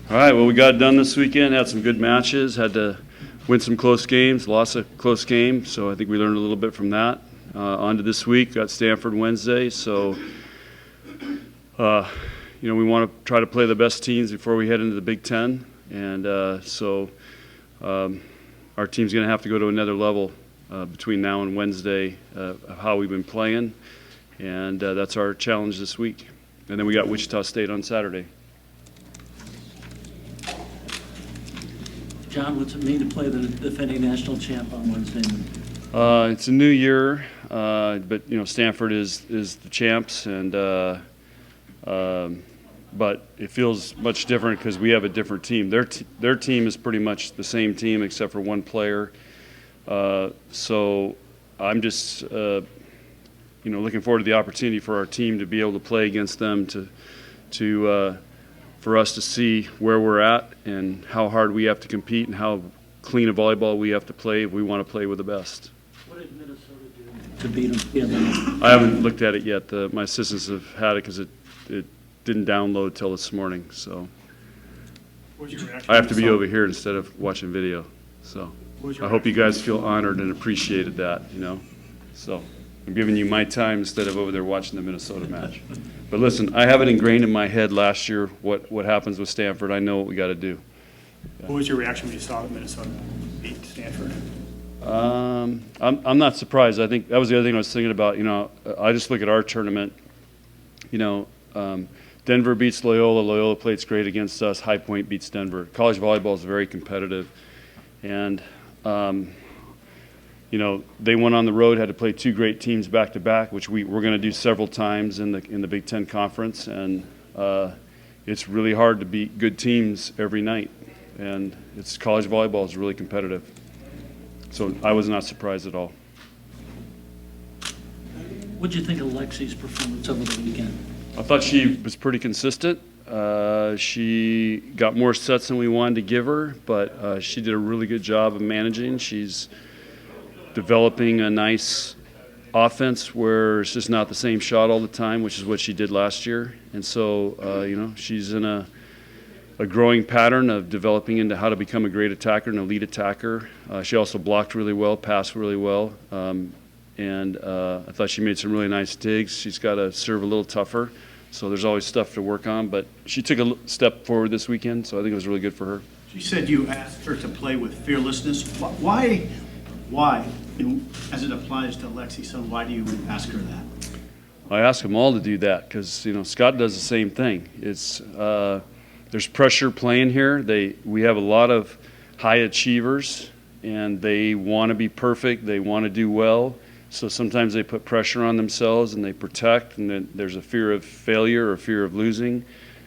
All right, well, we got it done this weekend, had some good matches, had to win some close games, lost a close game, so I think we learned a little bit from that. On to this week, got Stanford Wednesday, so we want to try to play the best teams before we head into the Big Ten, and so our team's going to have to go to another level between now and Wednesday of how we've been playing, and that's our challenge this week. And then we got Wichita State on Saturday. John, what's it mean to play the defending national champ on Wednesday? It's a new year, but Stanford is the champs, and but it feels much different because we have a different team. Their team is pretty much the same team except for one player. So I'm just looking forward to the opportunity for our team to be able to play against them, for us to see where we're at and how hard we have to compete and how clean a volleyball we have to play if we want to play with the best. What did Minnesota do to beat them? I haven't looked at it yet. My assistants have had it because it didn't download till this morning. So I have to be over here instead of watching video. So I hope you guys feel honored and appreciated that. So I'm giving you my time instead of over there watching the Minnesota match. But listen, I have it ingrained in my head last year what happens with Stanford. I know what we got to do. What was your reaction when you saw Minnesota beat Stanford? I'm not surprised. I think that was the other thing I was thinking about. I just look at our tournament. Denver beats Loyola. Loyola plays great against us. High Point beats Denver. College volleyball is very competitive, and they went on the road, had to play two great teams back to back, which we're going to do several times in the Big Ten Conference, and it's really hard to beat good teams every night, and college volleyball is really competitive. So I was not surprised at all. What did you think of Lexi's performance over the weekend? I thought she was pretty consistent. She got more sets than we wanted to give her, but she did a really good job of managing. She's developing a nice offense where it's just not the same shot all the time, which is what she did last year. And so, she's in a growing pattern of developing into how to become a great attacker and a lead attacker. She also blocked really well, passed really well, and I thought she made some really nice digs. She's got to serve a little tougher, so there's always stuff to work on. But she took a step forward this weekend, so I think it was really good for her. She said you asked her to play with fearlessness. Why? And as it applies to Lexi, so why do you ask her that? I ask them all to do that because Scott does the same thing. There's pressure playing here. We have a lot of high achievers, and they want to be perfect. They want to do well. So sometimes they put pressure on themselves and they protect, and then there's a fear of failure or fear of losing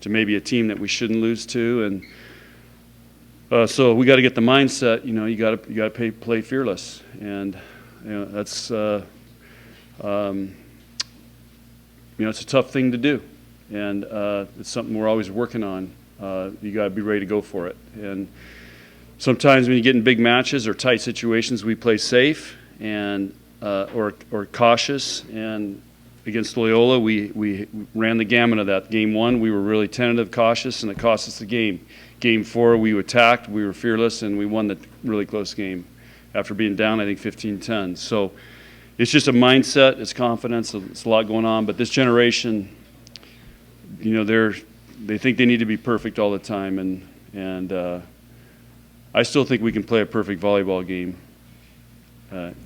to maybe a team that we shouldn't lose to. And so we got to get the mindset. You got to play fearless, and that's it's a tough thing to do, and it's something we're always working on. You got to be ready to go for it. And sometimes when you get in big matches or tight situations, we play safe and or cautious. And against Loyola, we ran the gamut of that. Game 1, we were really tentative, cautious, and it cost us the game. Game 4, we attacked, we were fearless, and we won the really close game after being down, I think, 15-10. So it's just a mindset, it's confidence, it's a lot going on. But this generation, they think they need to be perfect all the time, and I still think we can play a perfect volleyball game. It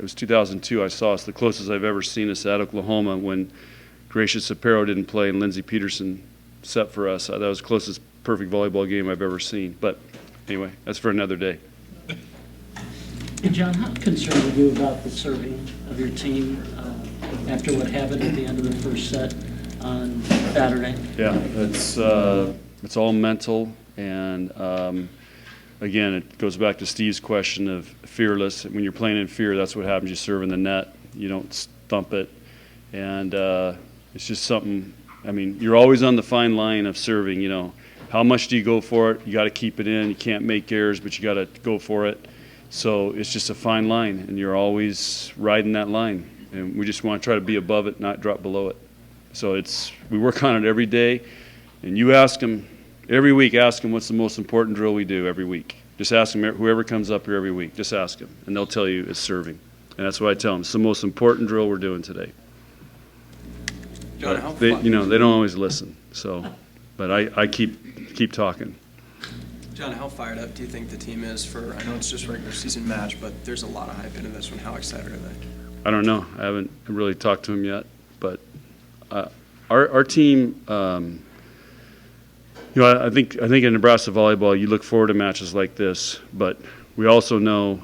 was 2002. I saw us the closest I've ever seen us at Oklahoma when Gracious Sapero didn't play and Lindsey Peterson set for us. That was the closest perfect volleyball game I've ever seen. But anyway, that's for another day. Hey John, how concerned are you about the serving of your team after what happened at the end of the first set on Saturday? Yeah, it's all mental, and again, it goes back to Steve's question of fearless. When you're playing in fear, that's what happens. You serve in the net, you don't stump it, and it's just something. I mean, you're always on the fine line of serving. How much do you go for it? You got to keep it in. You can't make errors, but you got to go for it. So it's just a fine line, and you're always riding that line. And we just want to try to be above it, not drop below it. So we work on it every day. And you ask them Every week, ask them what's the most important drill we do every week. Just ask them, whoever comes up here every week, just ask them, and they'll tell you it's serving. And that's what I tell them. It's the most important drill we're doing today. John, They don't always listen. So, but I keep talking. John, how fired up do you think the team is for, I know it's just regular season match, but there's a lot of hype into this one. How excited are they? I don't know. I haven't really talked to him yet, but our team, I think in Nebraska volleyball, you look forward to matches like this, but we also know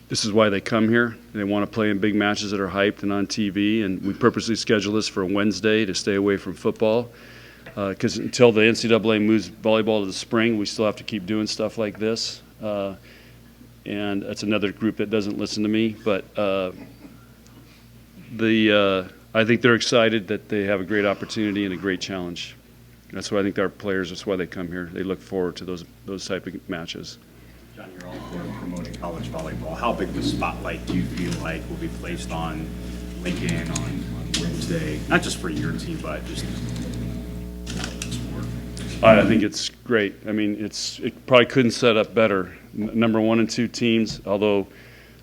this is why they come here. They want to play in big matches that are hyped and on TV, and we purposely schedule this for a Wednesday to stay away from football. Because until the NCAA moves volleyball to the spring, we still have to keep doing stuff like this. And that's another group that doesn't listen to me. But I think they're excited that they have a great opportunity and a great challenge. That's why I think our players, that's why they come here. They look forward to those type of matches. John, you're all for promoting college volleyball. How big of a spotlight do you feel like will be placed on Lincoln on Wednesday? Not just for your team, but just sport. I think it's great. I mean, it probably couldn't set up better. Number 1 and 2 teams, although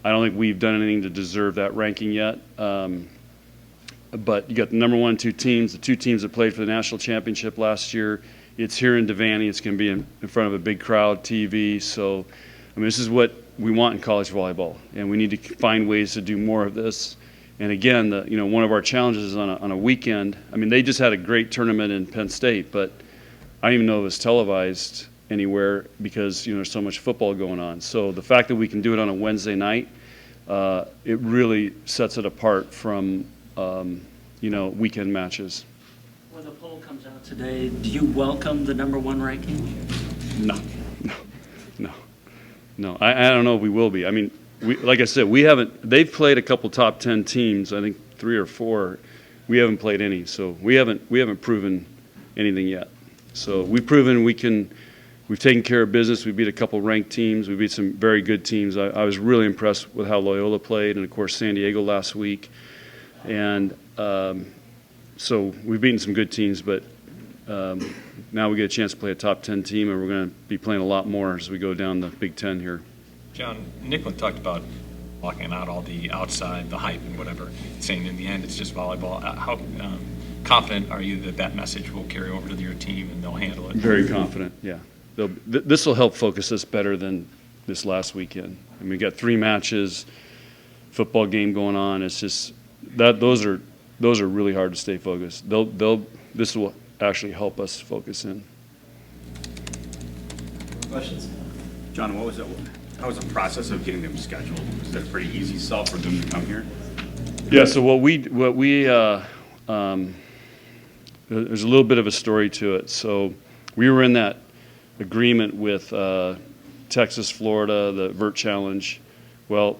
I don't think we've done anything to deserve that ranking yet. But you got the number 1 and 2 teams, the 2 teams that played for the national championship last year. It's here in Devaney. It's going to be in front of a big crowd, TV. So, I mean, this is what we want in college volleyball, and we need to find ways to do more of this. And again, one of our challenges is on a weekend. I mean, they just had a great tournament in Penn State, but I don't even know if it was televised anywhere because there's so much football going on. So the fact that we can do it on a Wednesday night, it really sets it apart from weekend matches. When the poll comes out today, do you welcome the number 1 ranking? No. I don't know if we will be. I mean, like I said, we haven't. They've played a couple top 10 teams. I think 3 or 4. We haven't played any, so we haven't proven anything yet. So we've proven we can. We've taken care of business. We beat a couple ranked teams. We beat some very good teams. I was really impressed with how Loyola played, and of course San Diego last week. And so we've beaten some good teams, but now we get a chance to play a top 10 team, and we're going to be playing a lot more as we go down the Big Ten here. John, Nicklin talked about blocking out all the outside, the hype and whatever, saying in the end it's just volleyball. How confident are you that message will carry over to your team and they'll handle it? Very confident, yeah. This will help focus us better than this last weekend. I mean, we got 3 matches, football game going on. It's just those are really hard to stay focused. This will actually help us focus in. Questions? John, how was the process of getting them scheduled? Was that a pretty easy sell for them to come here? Yeah. So there's a little bit of a story to it. So we were in that agreement with Texas, Florida, the Vert Challenge. Well,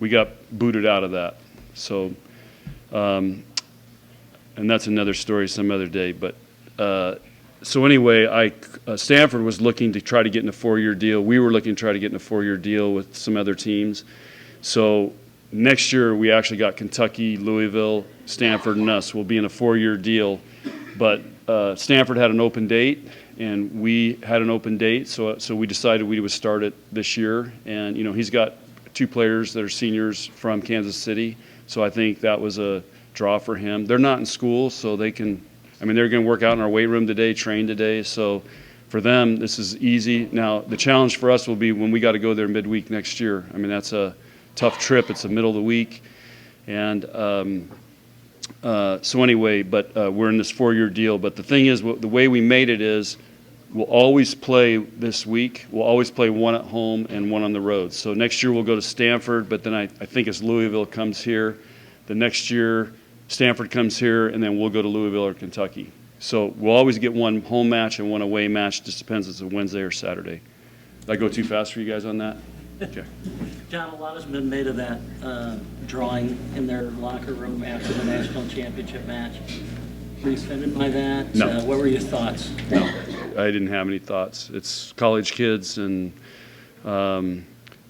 we got booted out of that. So, and that's another story some other day. But so anyway, Stanford was looking to try to get in a 4-year deal. We were looking to try to get in a 4-year deal with some other teams. So next year we actually got Kentucky, Louisville, Stanford, and us. We'll be in a 4-year deal. But Stanford had an open date, and we had an open date. So we decided we would start it this year. And he's got 2 players that are seniors from Kansas City. So I think that was a draw for him. They're not in school, so they can. I mean, they're going to work out in our weight room today, train today. So for them, this is easy. Now, the challenge for us will be when we got to go there midweek next year. I mean, that's a tough trip. It's the middle of the week. And so anyway, but we're in this 4-year deal. But the thing is, the way we made it is we'll always play this week. We'll always play 1 at home and 1 on the road. So next year we'll go to Stanford, but then I think it's Louisville comes here. The next year Stanford comes here, and then we'll go to Louisville or Kentucky. So we'll always get 1 home match and 1 away match. Just depends if it's a Wednesday or Saturday. Did I go too fast for you guys on that? Okay. John, a lot has been made of that drawing in their locker room after the national championship match. Were you offended by that? No. What were your thoughts? No, I didn't have any thoughts. It's college kids, and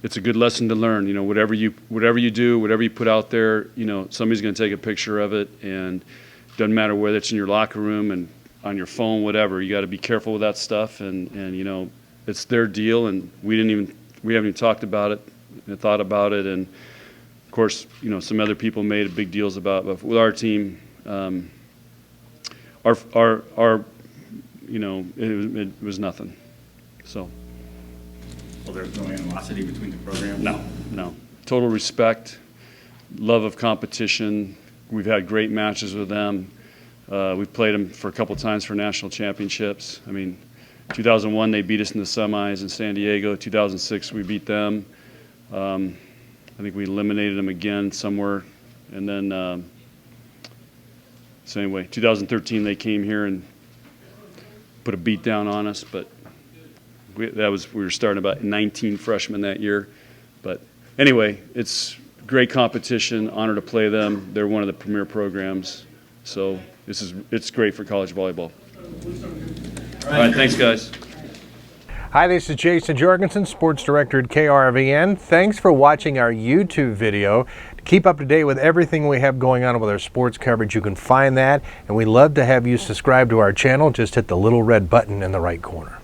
it's a good lesson to learn. Whatever you do, whatever you put out there, somebody's going to take a picture of it, and it doesn't matter whether it's in your locker room. And on your phone, whatever. You got to be careful with that stuff, and you know, it's their deal, and we haven't even talked about it and thought about it, and of course, you know, some other people made big deals about it, but with our team, our you know, it was nothing. So. Well, there's no animosity between the programs? No. Total respect, love of competition. We've had great matches with them. We've played them for a couple times for national championships. I mean, 2001 they beat us in the semis in San Diego. 2006 we beat them. I think we eliminated them again somewhere. And then, so anyway, 2013 they came here and put a beat down on us, but we were starting about 19 freshmen that year. But anyway, it's great competition, honor to play them. They're one of the premier programs. So it's great for college volleyball. All right, thanks guys. Hi, this is Jason Jorgensen, Sports Director at KRVN. Thanks for watching our YouTube video. To keep up to date with everything we have going on with our sports coverage, you can find that. And we'd love to have you subscribe to our channel. Just hit the little red button in the right corner.